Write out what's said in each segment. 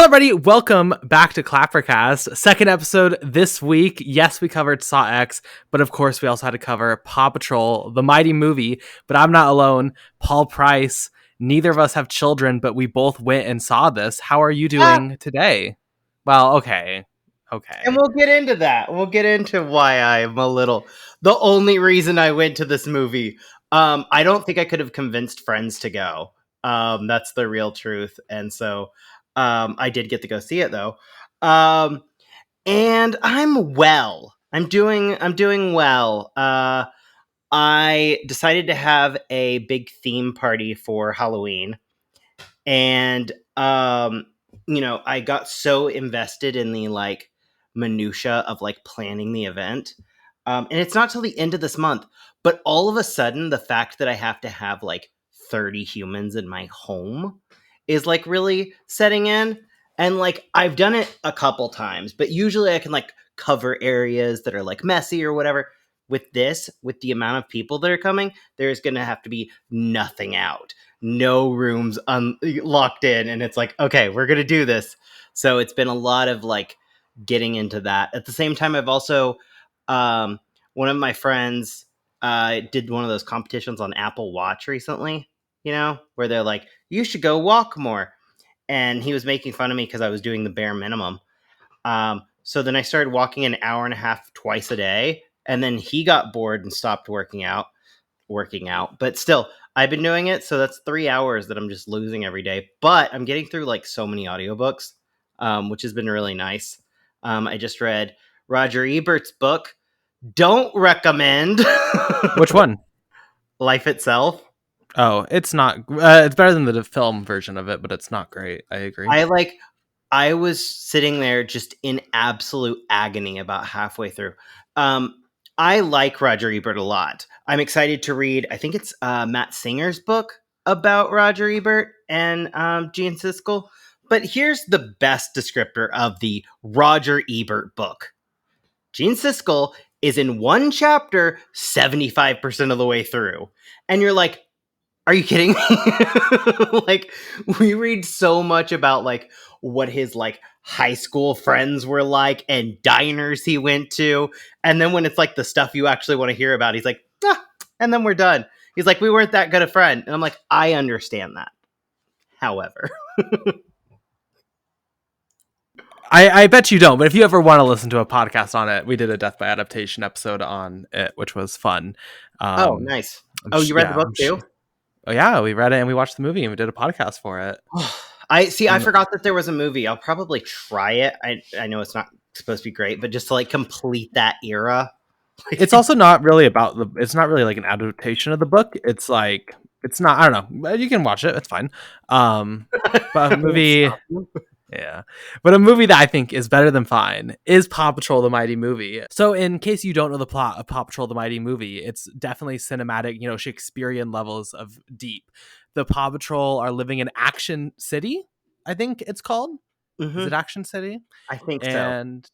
everybody? Welcome back to ClapperCast. Second episode this week. Yes, we covered Saw X, but of course we also had to cover PAW Patrol, the mighty movie. But I'm not alone. Paul Price. Neither of us have children, but we both went and saw this. How are you doing today? Well, okay. And we'll get into that. We'll get into why I'm a little... The only reason I went to this movie, I don't think I could have convinced friends to go. That's the real truth. And so I did get to go see it, though. And I'm well. I'm doing well. I decided to have a big theme party for Halloween. And, I got so invested in the, minutia of planning the event, and it's not till the end of this month, but all of a sudden the fact that I have to have 30 humans in my home is really setting in. And I've done it a couple times, but usually I can cover areas that are messy or whatever. With the amount of people that are coming, there's gonna have to be nothing out, no rooms locked in, and it's okay, we're gonna do this. So it's been a lot of getting into that. At the same time, I've also one of my friends did one of those competitions on Apple Watch recently, where they're like, you should go walk more, and he was making fun of me because I was doing the bare minimum. So then I started walking an hour and a half twice a day, and then he got bored and stopped working out. But still, I've been doing it, so that's 3 hours that I'm just losing every day. But I'm getting through so many audiobooks, which has been really nice. I just read Roger Ebert's book. Don't recommend. Which one? Life Itself. Oh, it's not. It's better than the film version of it, but it's not great. I agree. I was sitting there just in absolute agony about halfway through. I like Roger Ebert a lot. I'm excited to read, I think it's Matt Singer's book about Roger Ebert and Gene Siskel. But here's the best descriptor of the Roger Ebert book. Gene Siskel is in one chapter 75% of the way through. And you're like, are you kidding me? We read so much about what his high school friends were like and diners he went to, and then when it's the stuff you actually want to hear about, he's like, and then we're done. He's like, we weren't that good a friend, and I'm like, I understand that. However, I bet you don't, but if you ever want to listen to a podcast on it, we did a Death by Adaptation episode on it, which was fun. Oh, nice. You read the book too? Oh yeah, we read it and we watched the movie and we did a podcast for it. I forgot that there was a movie. I'll probably try it. I know it's not supposed to be great, but just to complete that era. It's also not really it's not really an adaptation of the book. It's not, I don't know. You can watch it. It's fine. But a movie... Yeah. But a movie that I think is better than fine is PAW Patrol the Mighty Movie. So in case you don't know the plot of PAW Patrol the Mighty Movie, it's definitely cinematic, Shakespearean levels of deep. The PAW Patrol are living in Action City, I think it's called. Mm-hmm. Is it Action City? I think so. And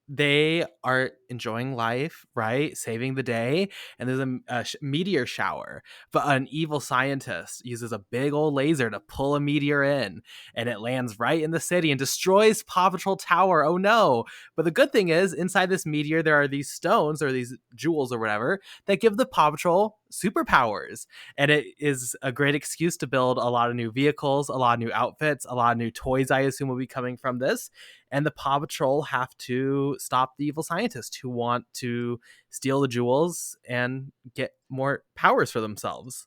they are enjoying life, right? Saving the day. And there's a meteor shower. But an evil scientist uses a big old laser to pull a meteor in. And it lands right in the city and destroys Paw Patrol Tower. Oh no. But the good thing is, inside this meteor, there are these stones or these jewels or whatever that give the Paw Patrol superpowers. And it is a great excuse to build a lot of new vehicles, a lot of new outfits, a lot of new toys, I assume, will be coming from this. And the Paw Patrol have to stop the evil scientists who want to steal the jewels and get more powers for themselves.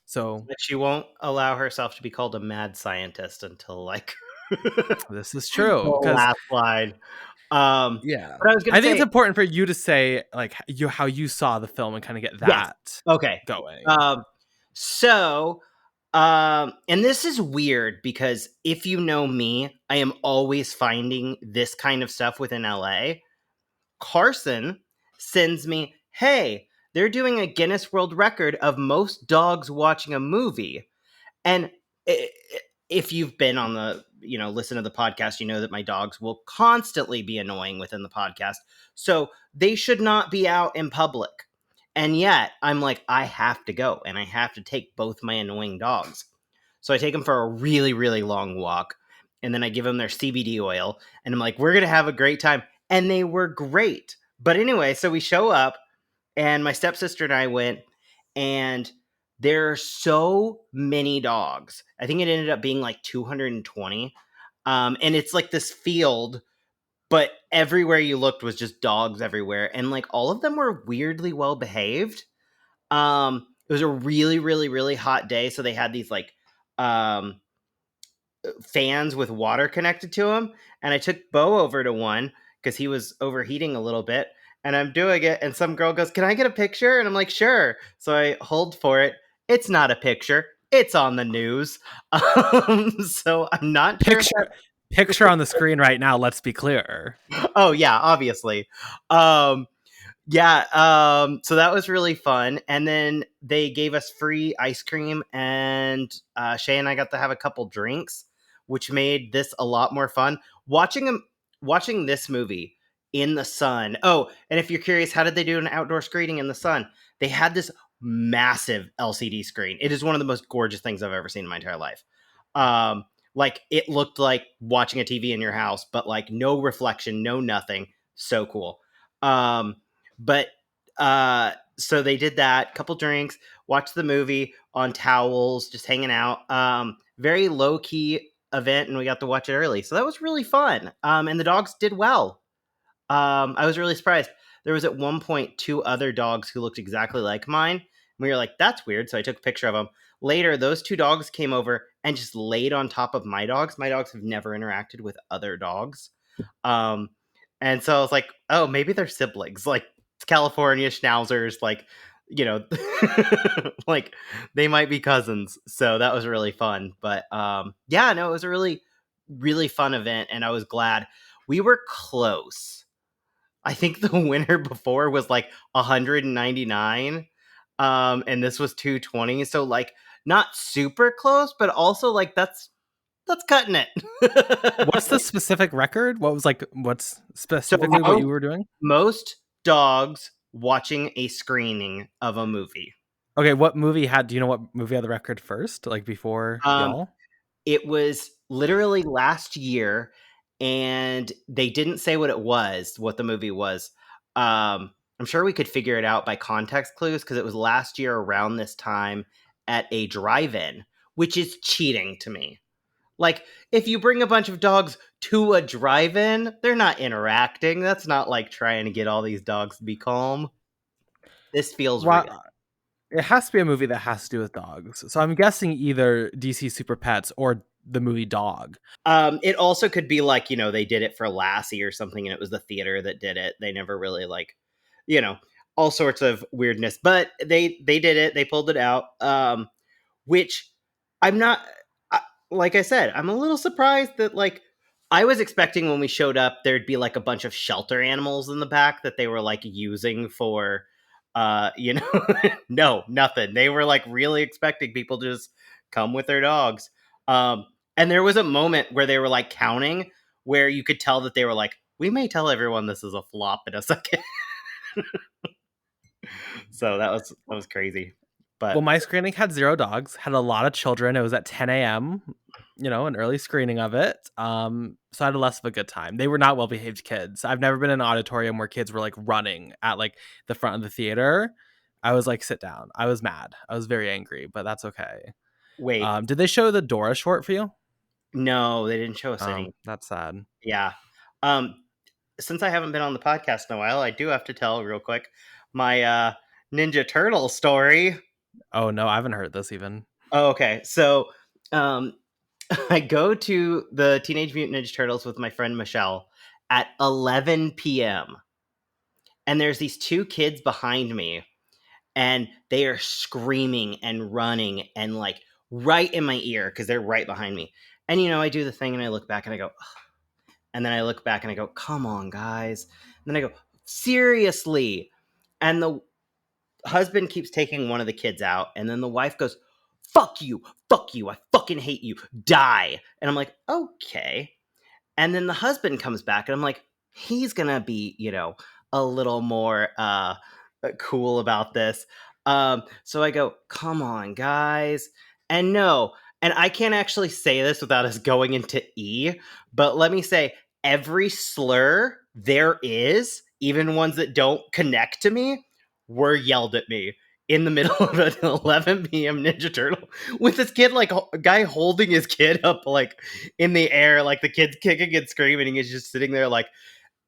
So, but she won't allow herself to be called a mad scientist until this is true. The last line. Yeah, but I think it's important for you to say how you saw the film and kind of get that going. And this is weird because if you know me, I am always finding this kind of stuff within LA. Carson sends me, hey, they're doing a Guinness World Record of most dogs watching a movie. And if you've been on the, listen to the podcast, you know that my dogs will constantly be annoying within the podcast. So they should not be out in public. And yet I'm like, I have to go and I have to take both my annoying dogs. So I take them for a really, really long walk. and then I give them their CBD oil, and I'm like, we're gonna have a great time, and they were great. But anyway, so we show up, and my stepsister and I went, and there are so many dogs. I think it ended up being like 220. And it's like this field, but everywhere you looked was just dogs everywhere. And like all of them were weirdly well behaved. It was a really, really, really hot day. So they had these like um, fans with water connected to them. And I took Bo over to one because he was overheating a little bit. And I'm doing it. And some girl goes, "Can I get a picture?" And I'm like, "Sure." So I hold for it. It's not a picture. It's on the news. So I'm not sure. Picture on the screen right now. Let's be clear. Oh, yeah, obviously. Um, Yeah, so that was really fun. And then they gave us free ice cream, and Shay and I got to have a couple drinks, which made this a lot more fun. Watching this movie in the sun. Oh, and if you're curious, how did they do an outdoor screening in the sun? They had this massive LCD screen. It is one of the most gorgeous things I've ever seen in my entire life. Um, like it looked like watching a TV in your house, but like no reflection, no nothing. So cool. Um, but so they did that, couple drinks, watched the movie on towels, just hanging out. Very low key event, and we got to watch it early, so that was really fun. And the dogs did well. I was really surprised. There was at one point two other dogs who looked exactly like mine. We were like, "That's weird." So I took a picture of them. Later, those two dogs came over and just laid on top of my dogs. My dogs have never interacted with other dogs. Um, and so I was like, "Oh, maybe they're siblings." Like California Schnauzers, like, you know, like they might be cousins. So that was really fun. But yeah, no, it was a really, really fun event, and I was glad we were close. I think the winner before was like 199, and this was 220. So like not super close, but also like that's cutting What's the it. specific record? What's So specifically what you were doing? most dogs watching a screening of a movie. Okay, do you know what movie had the record first? Like before Um, y'all? it was literally last year, and they didn't say what the movie was. I'm sure we could figure it out by context clues because it was last year around this time at a drive-in, which is cheating to me. Like, if you bring a bunch of dogs to a drive-in, they're not interacting. That's not like trying to get all these dogs to be calm. This feels real. Well, it has to be a movie that has to do with dogs. So I'm guessing either DC Super Pets or the movie Dog. It also could be like, they did it for Lassie or something, and it was the theater that did it. They never really like, you know, all sorts of weirdness, but they did it. They pulled it out. Which I'm not. Like I said, I'm a little surprised that like I was expecting when we showed up there'd be like a bunch of shelter animals in the back that they were like using for, no, nothing. They were like really expecting people to just come with their dogs. Um, and there was a moment where they were like counting, where you could tell that they were like, "We may tell everyone this is a flop in a second." So that was crazy. Well, But my screening had 0 dogs, had a lot of children. It was at 10 a.m., an early screening of it. So I had less of a good time. They were not well behaved kids. I've never been in an auditorium where kids were like running at like the front of the theater. I was like, sit down. I was mad. I was very angry, but that's okay. wait, Did they show the Dora short for you? no, they didn't show us any. That's sad. Yeah. Um, since I haven't been on the podcast in a while, I do have to tell real quick my Ninja Turtle story. Oh no, I haven't heard this even. Oh, okay. So um, I go to the Teenage Mutant Ninja Turtles with my friend Michelle at 11 p.m. And there's these two kids behind me, and they are screaming and running and like right in my ear because they're right behind me. And I do the thing and I look back and I go, "Ugh." And then I look back and I go, "Come on, guys." And then I go, "Seriously." And the husband keeps taking one of the kids out, and then the wife goes, fuck you, I fucking hate you, die." And I'm like, "Okay." And then the husband comes back, and I'm like, he's gonna be, a little more cool about this. So I go, "Come on, guys." And no, and I can't actually say this without us going into E, but let me say every slur there is, even ones that don't connect to me, were yelled at me in the middle of an 11 p.m. Ninja Turtle with this kid, like a guy holding his kid up like in the air, like the kid's kicking and screaming, and he's just sitting there like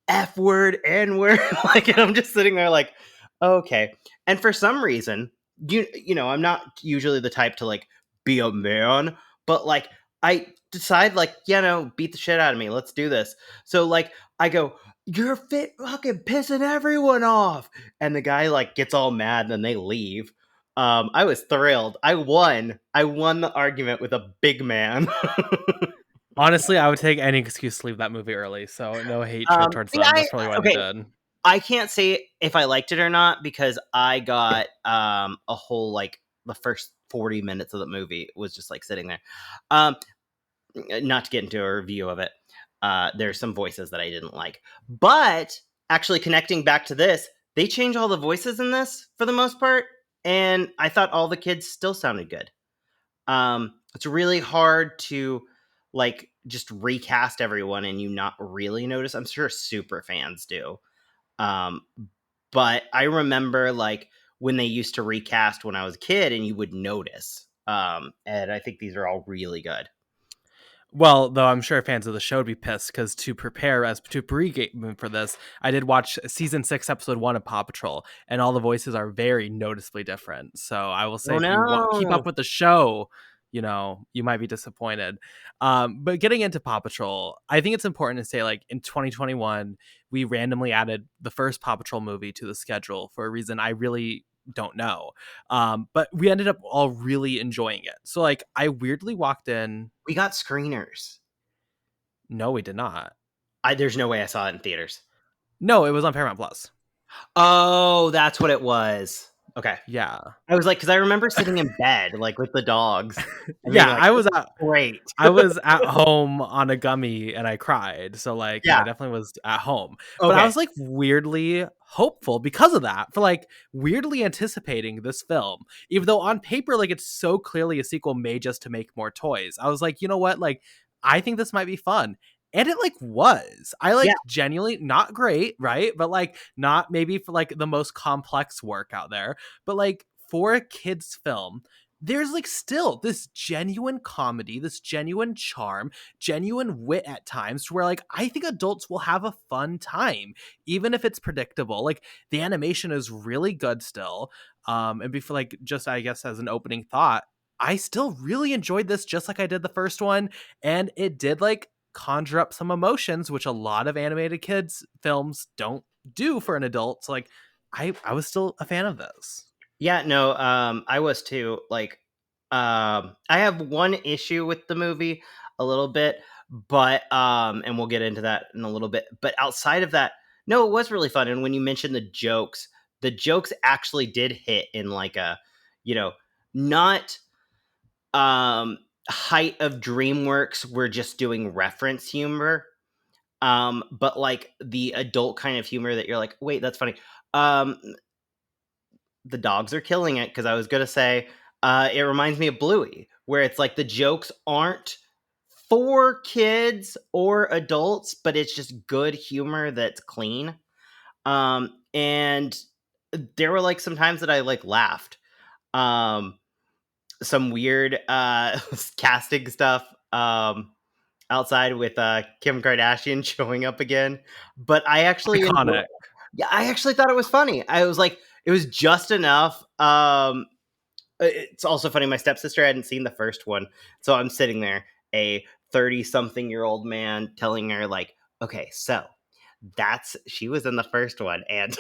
F word, N word, like, and I'm just sitting there like, okay. And for some reason, I'm not usually the type to like be a man, but like I decide like, beat the shit out of me. Let's do this. So like I go, you're fit fucking pissing everyone off. And the guy like gets all mad and then they leave. I was thrilled. I won. I won the argument with a big man. Honestly, I would take any excuse to leave that movie early. So no hatred towards Yeah, them. That's probably what I okay. did. I can't say if I liked it or not because I got a whole like the first 40 minutes of the movie was just like sitting there. Um, not to get into a review of it. There's some voices that I didn't like, but actually connecting back to this, they change all the voices in this for the most part, and I thought all the kids still sounded good. It's really hard to like just recast everyone and you not really notice. I'm sure super fans do. Um, but I remember like when they used to recast when I was a kid and you would notice. And I think these are all really good. Well, though I'm sure fans of the show would be pissed because to prepare as to pregame for this, I did watch season 6, episode 1 of Paw Patrol, and all the voices are very noticeably different. So I will say, Oh if you keep up no. with the show, you might be disappointed. But getting into Paw Patrol, I think it's important to say, like in 2021, we randomly added the first Paw Patrol movie to the schedule for a reason I really don't know. But we ended up all really enjoying it. So like I weirdly walked in. We got screeners. No, we did not. There's no way I saw it in theaters. No, it was on Paramount Plus. Oh, that's what it was. Okay. Yeah. I was like, because I remember sitting in bed, like with the dogs and being Yeah, like, great. I was at home on a gummy and I cried. So like, yeah, I Yeah. definitely was at home. But I Okay. was like weirdly hopeful because of that, for like weirdly anticipating this film. Even though on paper, like it's so clearly a sequel made just to make more toys. I was like, you know what? Like, I think this might be fun. And it like was. I Yeah. like genuinely not great, right? But like not maybe for like the most complex work out there. But like for a kids film, there's like still this genuine comedy, this genuine charm, genuine wit at times where like I think adults will have a fun time, even if it's predictable. Like the animation is really good still. And before like just I guess as an opening thought, I still really enjoyed this just like I did the first one. And it did like conjure up some emotions, which a lot of animated kids films don't do for an adult. So like I was still a fan of this. Yeah, no, I was too. Like, I have one issue with the movie a little bit, but and we'll get into that in a little bit. But outside of that, no, it was really fun. And when you mentioned the jokes actually did hit in like a, you know, not height of DreamWorks. We're just doing reference humor, but like the adult kind of humor that you're like, wait, that's funny. Um, the dogs are killing it because I was gonna say it reminds me of Bluey, where it's like the jokes aren't for kids or adults, but it's just good humor that's clean. And there were like some times that I like laughed. Some weird casting stuff outside with Kim Kardashian showing up again, but I actually enjoyed. Iconic. Yeah, I actually thought it was funny. I was like, it was just enough. It's also funny. My stepsister hadn't seen the first one, so I'm sitting there, a 30-something-year-old man, telling her like, "Okay, so she was in the first one," and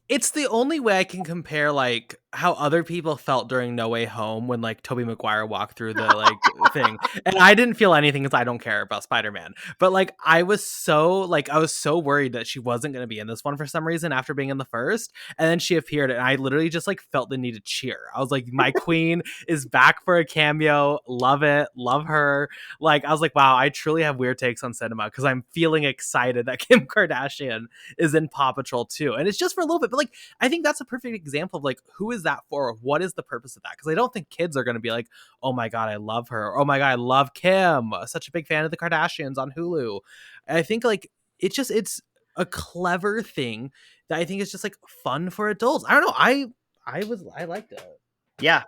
It's the only way I can compare like how other people felt during No Way Home when like Tobey Maguire walked through the like thing. And I didn't feel anything because I don't care about Spider-Man. But like I was so worried that she wasn't gonna be in this one for some reason after being in the first. And then she appeared and I literally just like felt the need to cheer. I was like, my queen is back for a cameo. Love it. Love her. Like I was like, wow, I truly have weird takes on cinema because I'm feeling excited that Kim Kardashian is in Paw Patrol too. And it's just for a little bit, but like I think that's a perfect example of like who is is that for? What is the purpose of that? Because I don't think kids are going to be like, oh my God, I love her. Or, oh my God, I love Kim. Such a big fan of the Kardashians on Hulu. And I think like it's a clever thing that I think is just like fun for adults. I don't know. I liked it. Yeah.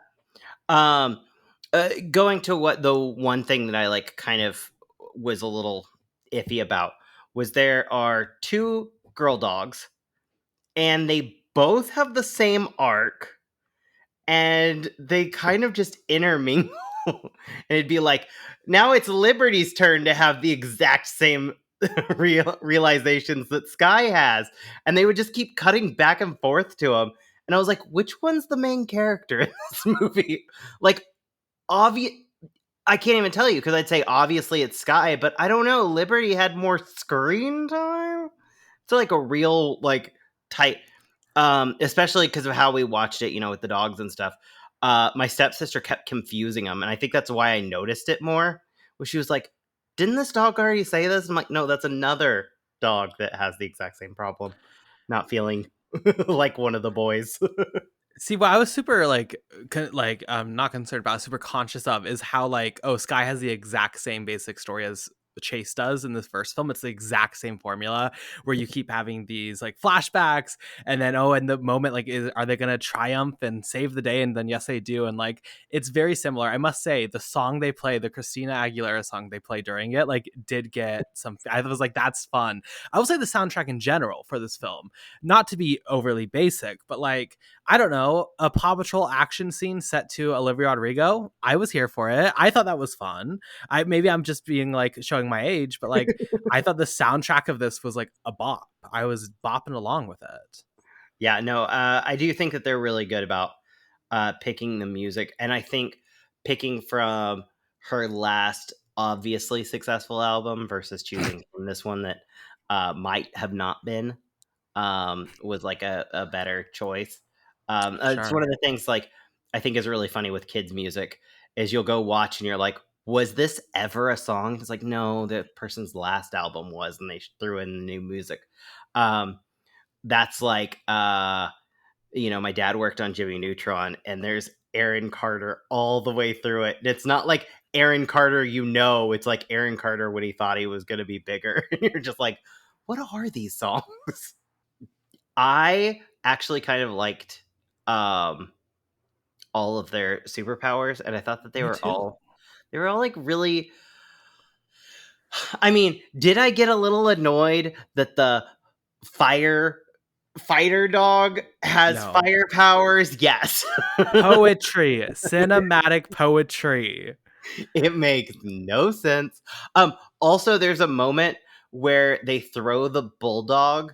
Um, Going to what the one thing that I like kind of was a little iffy about was there are two girl dogs and they both have the same arc and they kind of just intermingle. And it'd be like, now it's Liberty's turn to have the exact same realizations that Skye has. And they would just keep cutting back and forth to him. And I was like, which one's the main character in this movie? Like, obvious. I can't even tell you because I'd say obviously it's Skye, but I don't know. Liberty had more screen time. It's like a real like tight, especially because of how we watched it, with the dogs and stuff. My stepsister kept confusing them, and I think that's why I noticed it more. Where she was like, "Didn't this dog already say this?" I'm like, "No, that's another dog that has the exact same problem, not feeling like one of the boys." See, what I was super like, not concerned about, super conscious of is how like, oh, Skye has the exact same basic story as Chase does in this first film. It's the exact same formula where you keep having these like flashbacks, and then in the moment, like, are they gonna triumph and save the day? And then yes, they do, and like it's very similar. I must say, the song they play, the Christina Aguilera song they play during it, like, did get some. I was like, that's fun. I will say the soundtrack in general for this film, not to be overly basic, but like, I don't know, a Paw Patrol action scene set to Olivia Rodrigo. I was here for it. I thought that was fun. Maybe I'm just being like showing my age, but like I thought the soundtrack of this was like a bop. I was bopping along with it. Yeah, no, I do think that they're really good about picking the music, and I think picking from her last obviously successful album versus choosing from this one that might have not been was like a better choice. It's Sure. one of the things like I think is really funny with kids' music is you'll go watch and you're like, was this ever a song? It's like, no, the person's last album was, and they threw in the new music. That's like my dad worked on Jimmy Neutron, and there's Aaron Carter all the way through it. And it's not like Aaron Carter, it's like Aaron Carter when he thought he was going to be bigger. And you're just like, what are these songs? I actually kind of liked all of their superpowers, and I thought that Me too. they were all like really. I mean, did I get a little annoyed that the fire fighter dog has No. fire powers? Yes. Poetry, cinematic poetry. It makes no sense. Also there's a moment where they throw the bulldog,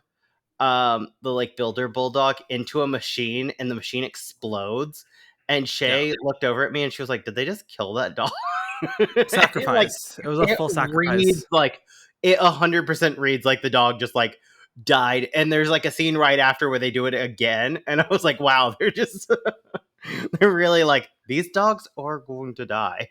the like builder bulldog into a machine and the machine explodes. And Yeah. Shay looked over at me and she was like, "Did they just kill that dog?" Like Sacrifice. It was a it full reads sacrifice. like it 100% reads like the dog just like died. And there's like a scene right after where they do it again, and I was like, wow, they're just they're really like, these dogs are going to die.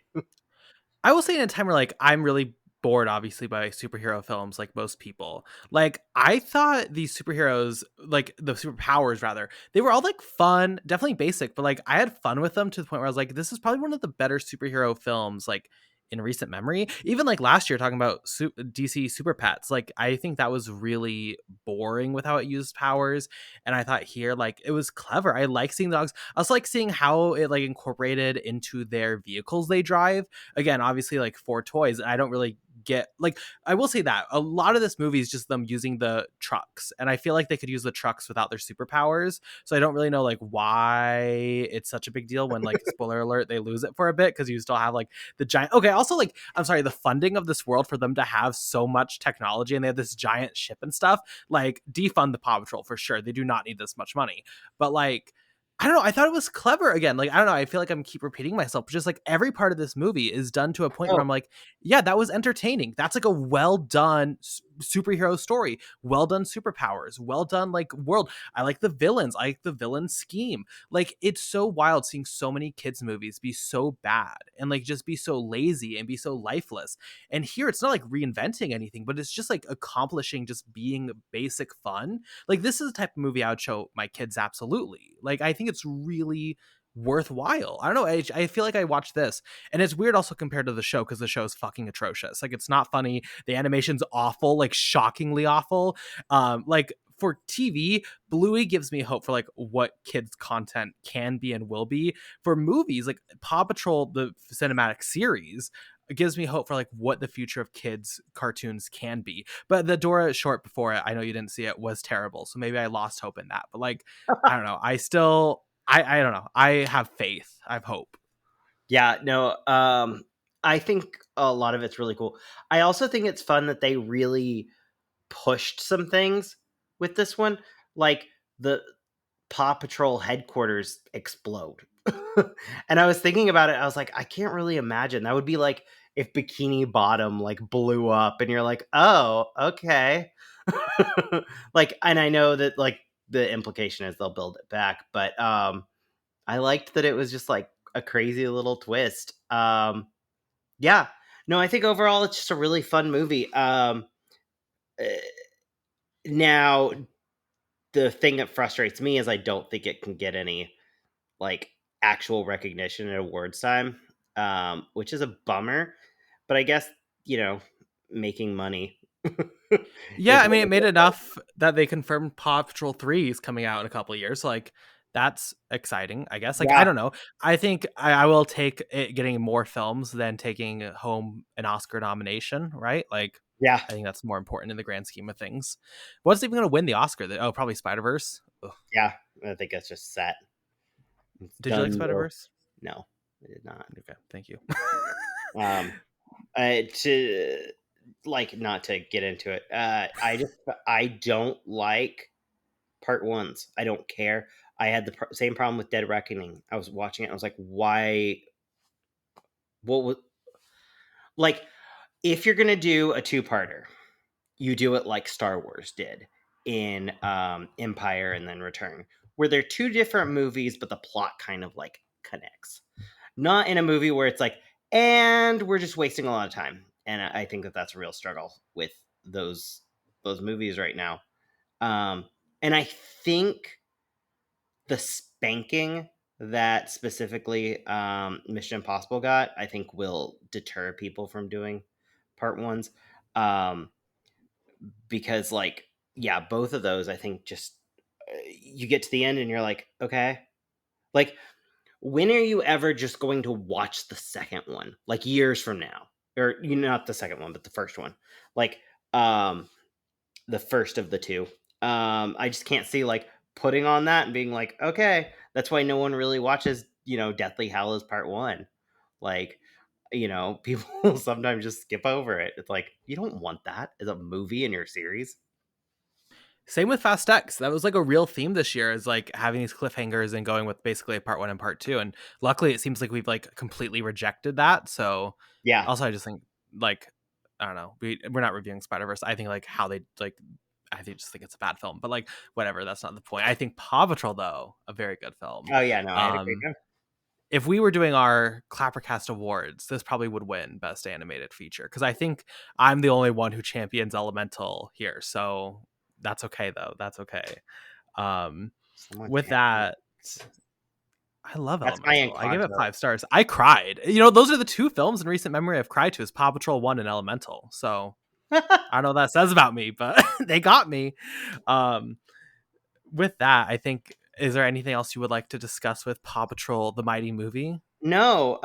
I will say, in a time where like I'm really bored, obviously, by superhero films, like most people, like I thought these superheroes, like the superpowers rather, they were all like fun, definitely basic, but like I had fun with them to the point where I was like, this is probably one of the better superhero films like in recent memory. Even like last year talking about DC Super Pets, like I think that was really boring with how it used powers, and I thought here like it was clever. I like seeing the dogs. I also like seeing how it like incorporated into their vehicles they drive. Again, obviously like for toys, and I don't really get like, I will say that a lot of this movie is just them using the trucks, and I feel like they could use the trucks without their superpowers. So I don't really know like why it's such a big deal when, like, spoiler alert, they lose it for a bit because you still have like the giant. Okay, also like, I'm sorry, the funding of this world for them to have so much technology and they have this giant ship and stuff, like, defund the Paw Patrol for sure. They do not need this much money. But like, I don't know. I thought it was clever. Again, like, I don't know. I feel like I'm keep repeating myself, but just like every part of this movie is done to a point where Oh, I'm like, yeah, that was entertaining. That's like a well done, superhero story, well done superpowers, well done like world. I like the villains, I like the villain scheme. Like it's so wild seeing so many kids movies be so bad and like just be so lazy and be so lifeless. And here it's not like reinventing anything, but it's just like accomplishing just being basic fun. Like this is the type of movie I would show my kids absolutely. Like I think it's really worthwhile. I don't know. I feel like I watched this and it's weird also compared to the show because the show is fucking atrocious. Like it's not funny. The animation's awful, like shockingly awful. Like for TV, Bluey gives me hope for like what kids content can be and will be. For movies, like Paw Patrol, the cinematic series, it gives me hope for like what the future of kids cartoons can be. But the Dora short before it, I know you didn't see it, was terrible. So maybe I lost hope in that. But like, I don't know. I don't know. I have faith. I have hope. Yeah, no, I think a lot of it's really cool. I also think it's fun that they really pushed some things with this one. Like the Paw Patrol headquarters explode. And I was thinking about it, I was like, I can't really imagine. That would be like if Bikini Bottom like blew up and you're like, oh, okay. Like, and I know that like the implication is they'll build it back, but I liked that it was just like a crazy little twist. Yeah. No, I think overall it's just a really fun movie. Eh, Now the thing that frustrates me is I don't think it can get any like actual recognition at awards time, which is a bummer. But I guess making money Yeah, is I what mean, it we're made doing. enough that they confirmed Paw Patrol 3 is coming out in a couple of years. So, like, that's exciting, I guess. Like, I Yeah, don't know. I think I will take it getting more films than taking home an Oscar nomination, right? Like, yeah, I think that's more important in the grand scheme of things. What's even going to win the Oscar? Oh, probably Spider Verse. yeah. I think it's just set. It's Did you like done. Spider Verse? No, I did not. Okay, thank you. Um, to like not to get into it. I don't like part ones. I don't care. I had the same problem with Dead Reckoning. I was watching it. I was like, why? What was like? If you're gonna do a two-parter, you do it like Star Wars did in Empire and then Return, where they're two different movies, but the plot kind of like connects. Not in a movie where it's like, and we're just wasting a lot of time. And I think that that's a real struggle with those movies right now. Um, and I think the spanking that specifically Mission Impossible got, I think will deter people from doing part ones. Um, because like, yeah, both of those, I think just you get to the end and you're like, okay, like when are you ever just going to watch the second one? Like years from now. Or not the second one, but the first one. Like um the first of the two. I just can't see like putting on that and being like, okay, that's why no one really watches, Deathly Hallows Part 1. Like, people sometimes just skip over it. It's like, you don't want that as a movie in your series. Same with Fast X. That was like a real theme this year, is like having these cliffhangers and going with basically a part one and part two. And luckily, it seems like we've like completely rejected that. So, Yeah. also, I just think like I don't know, we're not reviewing Spider Verse. I think like how they like. Just think it's a bad film, but like whatever. That's not the point. I think Paw Patrol though, a very good film. Oh yeah, no, I had a great Um, time. if we were doing our ClapperCast awards, this probably would win Best Animated Feature because I think I'm the only one who champions Elemental here. So that's okay though. That's okay. Um, Someone with champion. that, I love That's my Elemental. I give it Encanto. 5 stars. I cried. Those are the two films in recent memory I've cried to: is Paw Patrol 1 and Elemental. So I don't know what that says about me, but they got me. Um, with that, I think, is there anything else you would like to discuss with Paw Patrol, the Mighty Movie? No.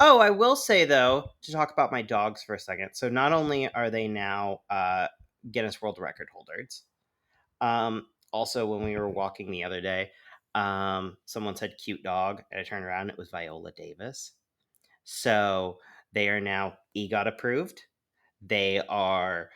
Oh, I will say though, to talk about my dogs for a second. So not only are they now Guinness World Record holders, also when we were walking the other day, someone said cute dog, and I turned around and it was Viola Davis. So they are now EGOT approved. They are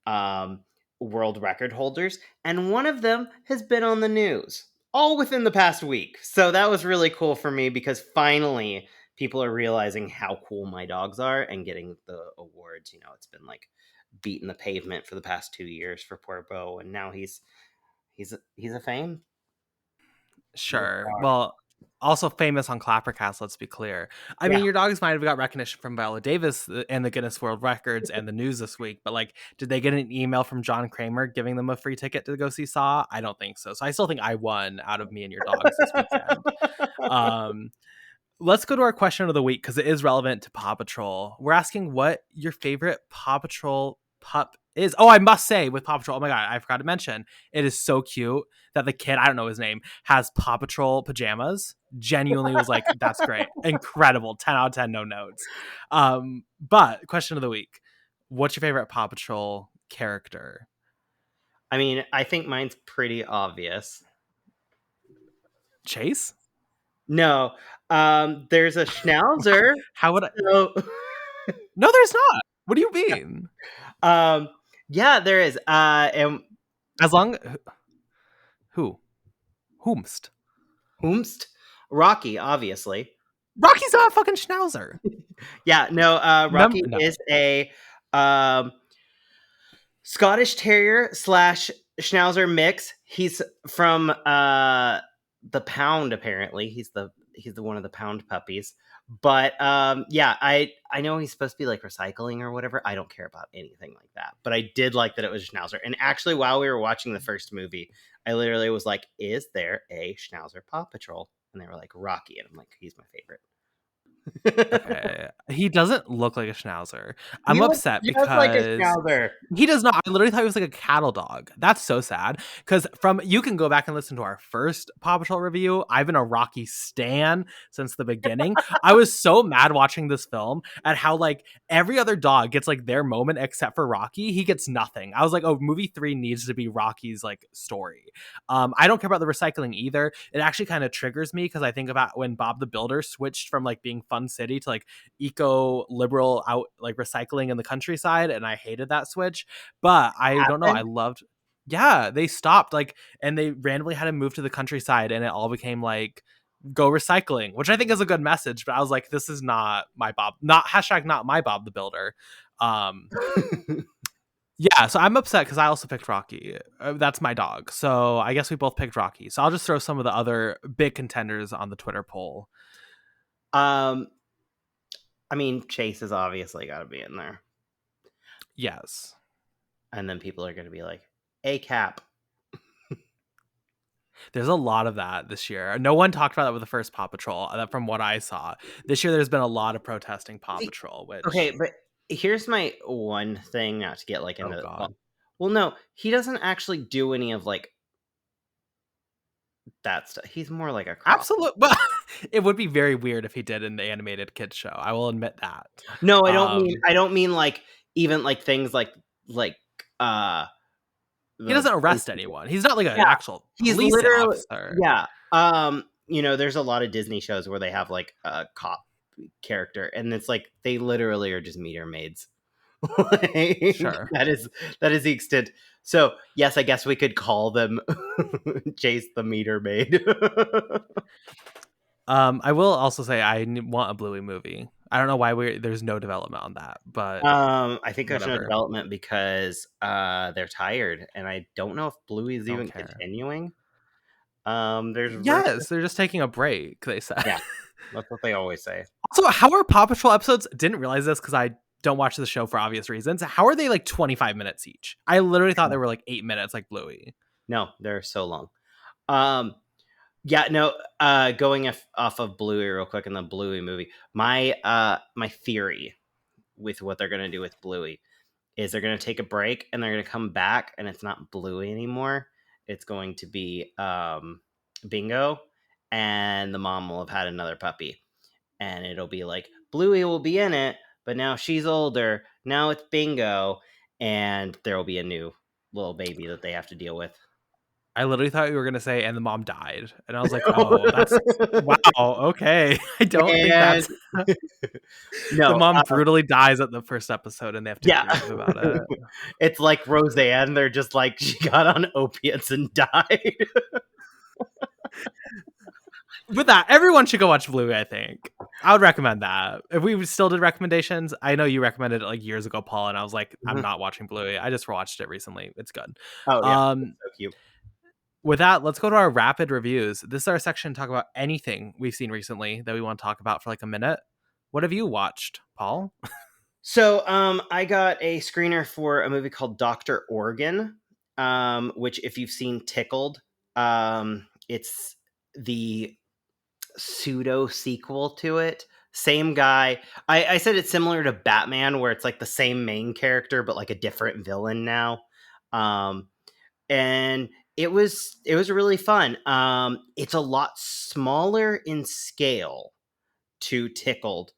um, world record holders, and one of them has been on the news all within the past week. So that was really cool for me because finally people are realizing how cool my dogs are and getting the awards. It's been like beaten the pavement for the past 2 years for poor Bo, and now he's a fame. Sure. Well, also famous on ClapperCast, let's be clear. I Yeah. mean, your dogs might have got recognition from Viola Davis and the Guinness World Records and the news this week, but like, did they get an email from John Kramer giving them a free ticket to go see Saw? I don't think so. So I still think I won out of me and your dogs this weekend. Um, let's go to our question of the week because it is relevant to Paw Patrol. We're asking what your favorite Paw Patrol pup is. Oh, I must say with Paw Patrol, oh my God, I forgot to mention, it is so cute that the kid, I don't know his name, has Paw Patrol pajamas. Genuinely was like, that's great. Incredible. 10 out of 10, no notes. But question of the week, what's your favorite Paw Patrol character? I mean, I think mine's pretty obvious. Chase? No, there's a Schnauzer. How would I? So, No, there's not. What do you mean? um, yeah, there is. And As long who? Whomst? Whomst? Rocky, obviously. Rocky's not a fucking Schnauzer. Yeah, no, Rocky No. is a Scottish Terrier slash Schnauzer mix. He's from the Pound. Apparently, he's the one of the Pound puppies. But yeah, I know he's supposed to be like recycling or whatever. I don't care about anything like that. But I did like that it was Schnauzer. And actually, while we were watching the first movie, I literally was like, "Is there a Schnauzer Paw Patrol?" And they were like, "Rocky," and I'm like, "He's my favorite." Okay. He doesn't look like a Schnauzer. I'm He looks upset just like a because Schnauzer. he does not. I literally thought he was like a cattle dog. That's so sad. Because you can go back and listen to our first Paw Patrol review. I've been a Rocky stan since the beginning. I was so mad watching this film at how like every other dog gets like their moment except for Rocky. He gets nothing. I was like, oh, movie 3 needs to be Rocky's like story. I don't care about the recycling either. It actually kind of triggers me because I think about when Bob the Builder switched from like being Fun City to like eco liberal out like recycling in the countryside, and I hated that switch. But I don't know, I loved, yeah, they stopped like, and they randomly had to move to the countryside and it all became like go recycling, which I think is a good message. But I was like, this is not my Bob, not hashtag not my Bob the Builder. Yeah, so I'm upset because I also picked Rocky. That's my dog, so I guess we both picked Rocky. So I'll just throw some of the other big contenders on the Twitter poll. I mean, Chase has obviously got to be in there. Yes. And then people are going to be like, a cap. There's a lot of that this year. No one talked about that with the first Paw Patrol. From what I saw this year, there's been a lot of protesting Paw Patrol. Which Okay, but here's my one thing, not to get like into. Oh God. Well, no, he doesn't actually do any of like that stuff. He's more like a crop. Absolute, but it would be very weird if he did in the animated kids show. I will admit that. No, I don't mean like even like things like he doesn't arrest anyone. He's not like an Yeah, actual he's police literally officer. yeah. There's a lot of Disney shows where they have like a cop character, and it's like they literally are just meter maids. Like, Sure. that is the extent. So yes, I guess we could call them Chase the meter maid. I will also say I want a Bluey movie. I don't know why there's no development on that, but I think there's no whatever. development because they're tired, and I don't know if Bluey is Don't even care. continuing. Yes, they're just taking a break, they said. Yeah, that's what they always say. Also, how are Paw Patrol episodes? Didn't realize this because I don't watch the show for obvious reasons. How are they like 25 minutes each? I literally thought they were like 8 minutes, like Bluey. No, they're so long. Yeah, no. Going off of Bluey real quick in the Bluey movie, my theory with what they're gonna do with Bluey is they're gonna take a break and they're gonna come back, and it's not Bluey anymore. It's going to be Bingo, and the mom will have had another puppy, and it'll be like Bluey will be in it, but now she's older. Now it's Bingo, and there will be a new little baby that they have to deal with. I literally thought you were gonna say, and the mom died, and I was like, oh, that's wow, okay. I don't think that's no. The mom brutally dies at the first episode, and they have to grieve about it. It's like Roseanne. They're just like she got on opiates and died. With that, everyone should go watch Bluey, I think. I would recommend that. If we still did recommendations, I know you recommended it like years ago, Paul, and I was like, I'm Mhm. not watching Bluey. I just watched it recently. It's good. Oh yeah, it's Um, so cute. with that, let's go to our rapid reviews. This is our section to talk about anything we've seen recently that we want to talk about for like a minute. What have you watched, Paul? So, I got a screener for a movie called Doctor Organ, which, if you've seen Tickled, it's the pseudo sequel to it. Same guy. I said it's similar to Batman, where it's like the same main character, but like a different villain now. Um, and it was really fun. It's a lot smaller in scale to Tickled,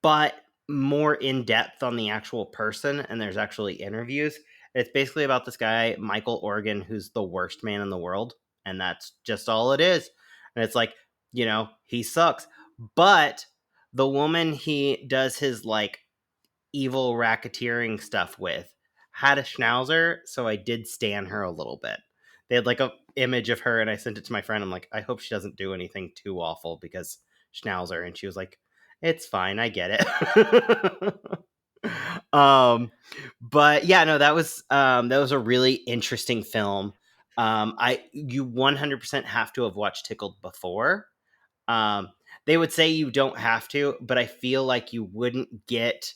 but more in depth on the actual person, and there's actually interviews. It's basically about this guy, Michael Organ, who's the worst man in the world, and that's just all it is. And it's like, he sucks. But the woman he does his like evil racketeering stuff with had a Schnauzer, so I did stan her a little bit. They had like a image of her, and I sent it to my friend. I'm like, I hope she doesn't do anything too awful because Schnauzer, and she was like, it's fine, I get it. But yeah, no, that was a really interesting film. I You 100% have to have watched Tickled before. Um, they would say you don't have to, but I feel like you wouldn't get.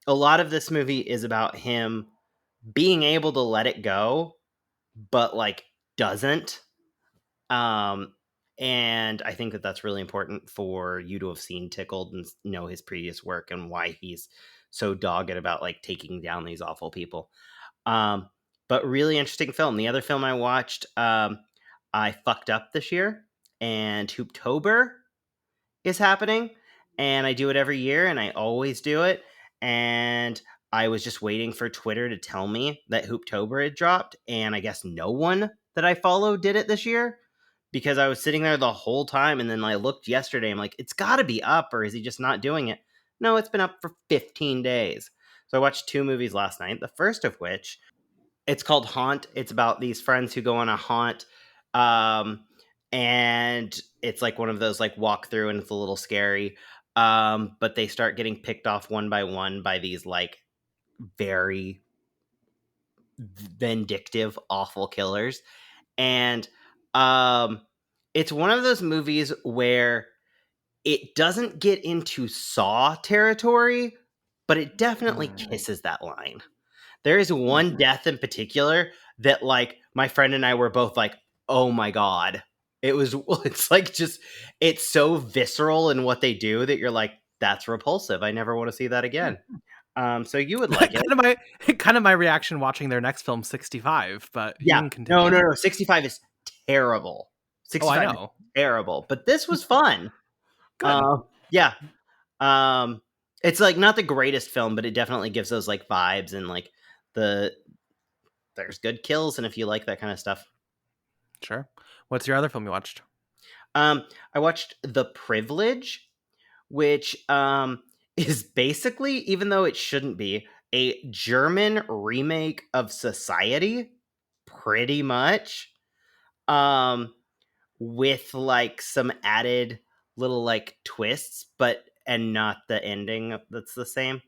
A lot of this movie is about him being able to let it go, but like doesn't. Um, and I think that that's really important for you to have seen Tickled and know his previous work and why he's so dogged about like taking down these awful people. Um, but really interesting film. The other film I watched, I fucked up this year, and Hooptober is happening, and I do it every year, and I always do it. And I was just waiting for Twitter to tell me that Hooptober had dropped, and I guess no one that I follow did it this year because I was sitting there the whole time, and then I looked yesterday. I'm like, it's got to be up, or is he just not doing it? No, it's been up for 15 days. So I watched two movies last night. The first of which, it's called Haunt. It's about these friends who go on a haunt, um, and it's like one of those like walk through, and it's a little scary. But they start getting picked off one by one by these like very vindictive, awful killers, and um, it's one of those movies where it doesn't get into Saw territory, but it definitely Mm. kisses that line. There is one death in particular that like my friend and I were both like, "Oh my god." It was it's like just it's so visceral in what they do that you're like, "That's repulsive. I never want to see that again." So you would like it. Kind of my reaction watching their next film, 65. But you Yeah. can No, no, continue. no. 65 is terrible. Oh, I 65 is know. terrible. But this was fun. Good. Yeah. Um it's like not the greatest film, but it definitely gives those like vibes, and like the there's good kills, and if you like that kind of stuff. Sure. What's your other film you watched? I watched The Privilege, which is basically, even though it shouldn't be, a German remake of Society, pretty much, um, with like some added little like twists, but and not the ending that's the same.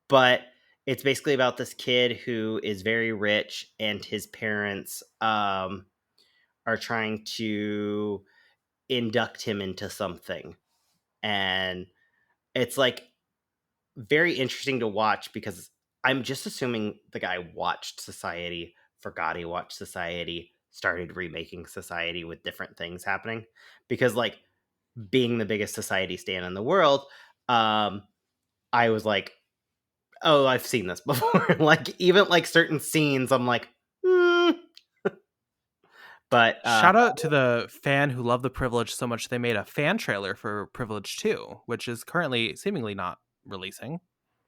But it's basically about this kid who is very rich, and his parents are trying to induct him into something, and it's like very interesting to watch because I'm just assuming the guy watched Society, forgot he watched Society, started remaking Society with different things happening. Because like being the biggest Society stan in the world, um, I was like, oh, I've seen this before. Like even like certain scenes, I'm like, hmm. But Shout out to the fan who loved The Privilege so much they made a fan trailer for Privilege 2, which is currently seemingly not releasing.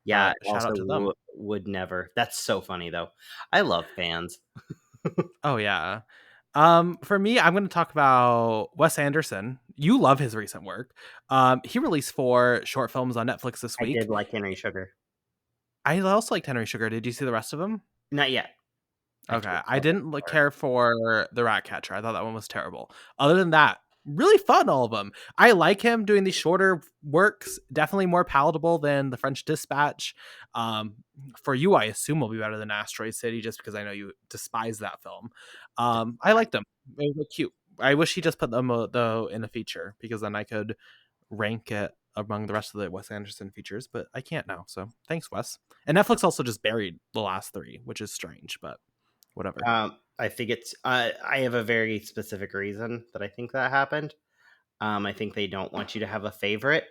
yeah, I But shout also out to them. would never. That's so funny though. I love fans. Oh yeah. For me, I'm going to talk about Wes Anderson. You love his recent work. He released 4 short films on Netflix this I did week. like Henry Sugar. I also liked Henry Sugar. Did you see the rest of them? Not yet. I Okay, told I myself didn't before. care for The Rat Catcher. I thought that one was terrible. Other than that, really fun, all of them. I like him doing these shorter works, definitely more palatable than The French Dispatch. Um, for you, I assume will be better than Asteroid City, just because I know you despise that film. I liked them. They were cute. I wish he just put them though in a feature, because then I could rank it among the rest of the Wes Anderson features, but I can't now. So thanks, Wes. And Netflix also just buried the last three, which is strange, but whatever. I think it's. I have a very specific reason that I think that happened. I think they don't want you to have a favorite.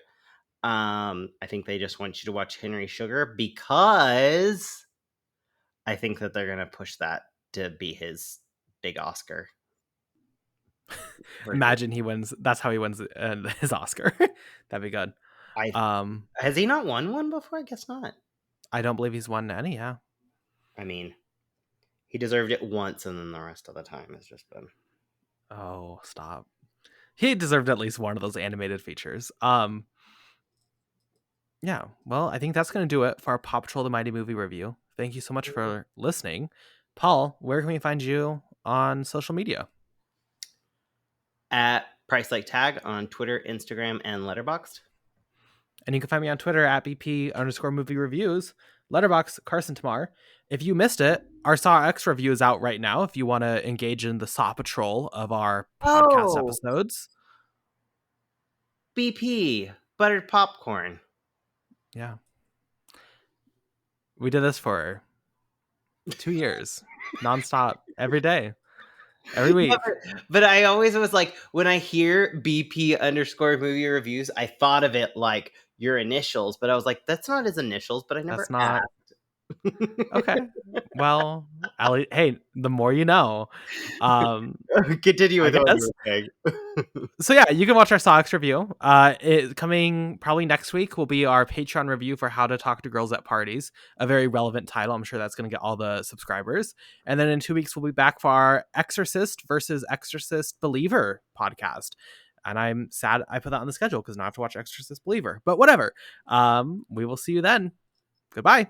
I think they just want you to watch Henry Sugar because I think that they're gonna push that to be his big Oscar. Imagine he wins. That's how he wins his Oscar. That'd be good. I Has he not won one before? I guess not. I don't believe he's won any. Yeah. I mean, he deserved it once, and then the rest of the time has just been. Oh, stop. He deserved at least one of those animated features. Yeah. Well, I think that's going to do it for our Paw Patrol the Mighty Movie review. Thank you so much for listening. Paul, where can we find you on social media? At Price Like Tag on Twitter, Instagram, and Letterboxd. And you can find me on Twitter at BP_movie reviews. Letterbox Carson Tamar. If you missed it, our Saw X review is out right now if you want to engage in the Saw Patrol of our podcast episodes. BP, buttered popcorn. Yeah. We did this for 2 years, nonstop, every day, every week. But I always was like, when I hear BP_movie reviews, I thought of it like your initials, but I was like, that's not his initials, but I never That's not asked. okay. Well, hey, the more you know. Continue with what guess. you were saying. So yeah, you can watch our Socks review. Coming probably next week will be our Patreon review for How to Talk to Girls at Parties, a very relevant title. I'm sure that's going to get all the subscribers. And then in 2 weeks, we'll be back for our Exorcist versus Exorcist Believer podcast. And I'm sad I put that on the schedule because now I have to watch Exorcist Believer. But whatever. We will see you then. Goodbye.